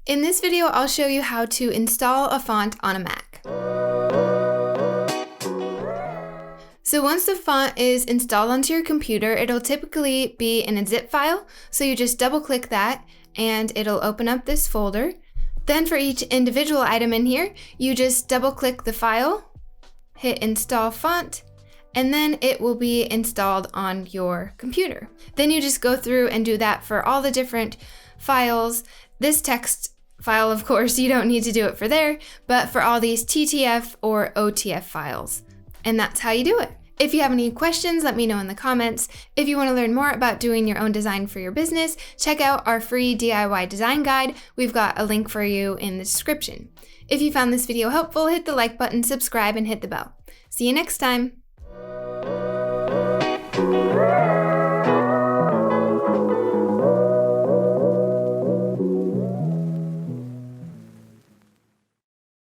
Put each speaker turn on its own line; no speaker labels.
In this video, I'll show you how to install a font on a Mac. So once the font is installed onto your computer, it'll typically be in a zip file. So you just double click that and it'll open up this folder. Then for each individual item in here, you just double click the file, hit install font, and then it will be installed on your computer. Then you just go through and do that for all the different files. This text file, of course, you don't need to do it for there, but for all these TTF or OTF files. And that's how you do it. If you have any questions, let me know in the comments. If you want to learn more about doing your own design for your business, check out our free DIY design guide. We've got a link for you in the description. If you found this video helpful, hit the like button, subscribe, and hit the bell. See you next time.